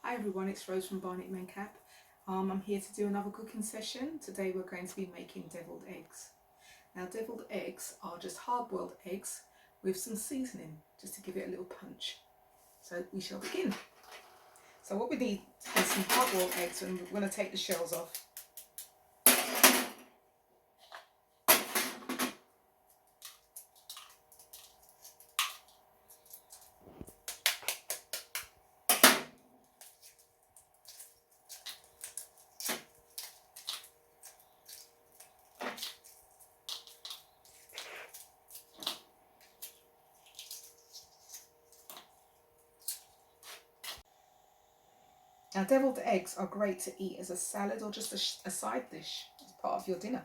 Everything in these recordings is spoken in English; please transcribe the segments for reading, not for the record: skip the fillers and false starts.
Hi everyone, it's Rose from Barnet Mencap. I'm here to do another cooking session. Today we're going to be making deviled eggs. Now deviled eggs are just hard-boiled eggs with some seasoning, just to give it a little punch. So we shall begin. So what we need is some hard-boiled eggs, and we're going to take the shells off. Now deviled eggs are great to eat as a salad or just a side dish as part of your dinner.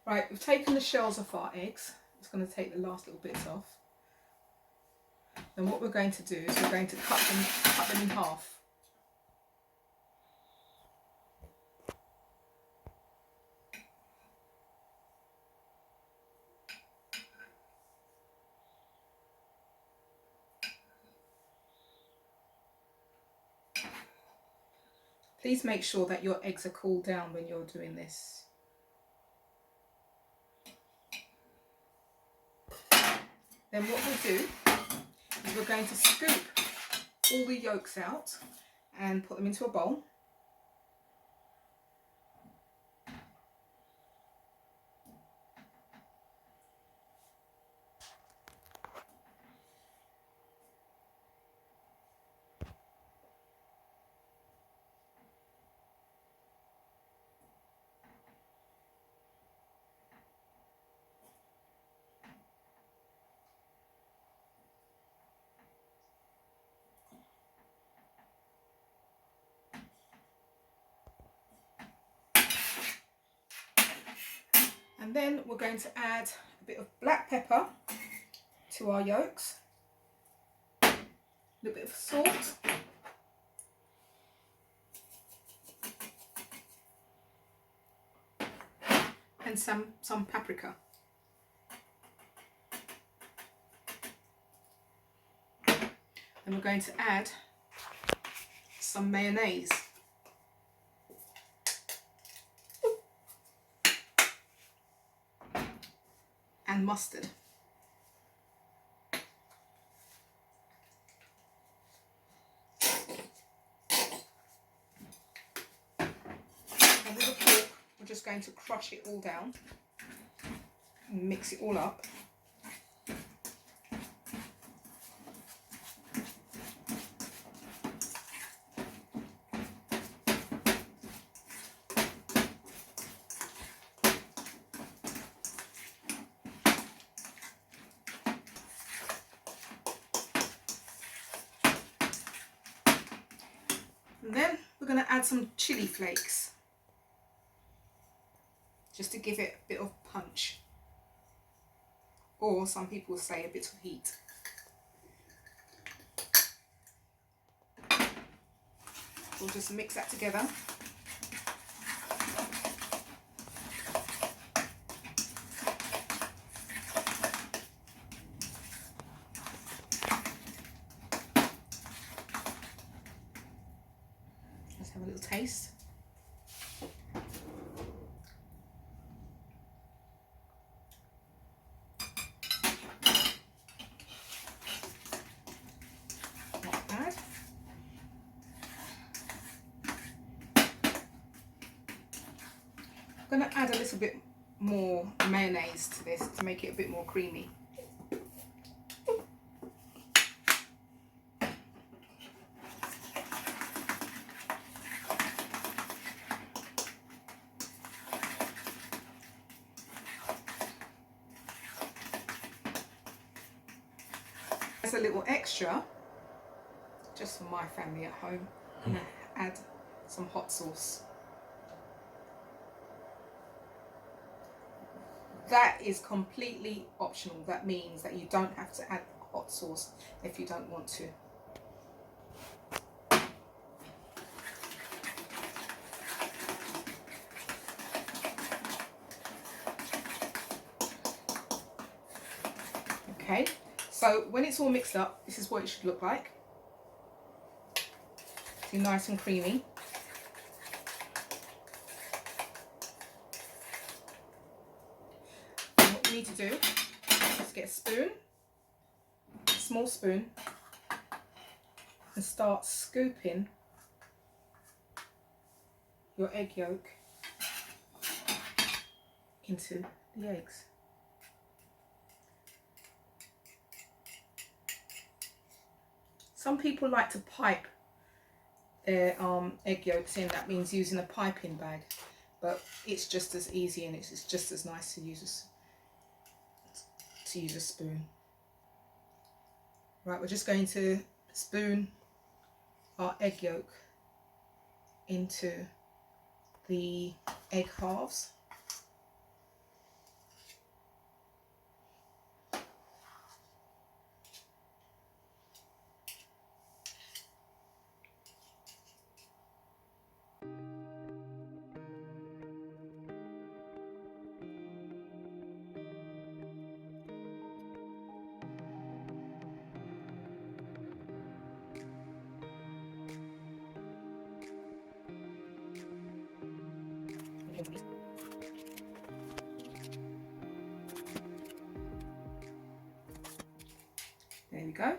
Right, we've taken the shells off our eggs. It's going to take the last little bits off. Then what we're going to do is we're going to cut them in half. Please make sure that your eggs are cooled down when you're doing this. Then what we'll do is we're going to scoop all the yolks out and put them into a bowl. And then we're going to add a bit of black pepper to our yolks, a little bit of salt, and some paprika. Then we're going to add some mayonnaise. And mustard. And with a fork, we're just going to crush it all down and mix it all up. And then we're going to add some chili flakes, just to give it a bit of punch, or some people say a bit of heat. We'll just mix that together. Let's have a little taste. Not bad. I'm going to add a little bit more mayonnaise to this to make it a bit more creamy. As a little extra, just for my family at home, I'm going to add some hot sauce. That is completely optional. That means that you don't have to add hot sauce if you don't want to. Okay, so when it's all mixed up, this is what it should look like. See, nice and creamy. And what you need to do is get a spoon, a small spoon, and start scooping your egg yolk into the eggs. Some people like to pipe their egg yolks in. That means using a piping bag, but it's just as easy and it's just as nice to use a spoon. Right, we're just going to spoon our egg yolk into the egg halves. There we go.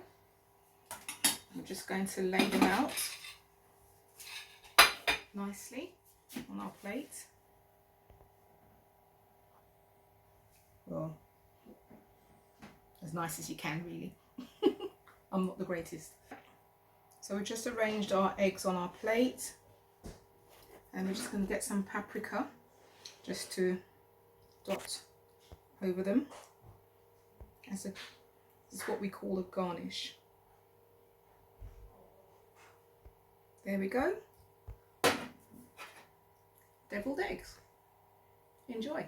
I'm just going to lay them out nicely on our plate. Well, as nice as you can, really. I'm not the greatest. So we've just arranged our eggs on our plate, and we're just going to get some paprika just to dot over them as a, this is what we call a garnish. There we go. Deviled eggs. Enjoy.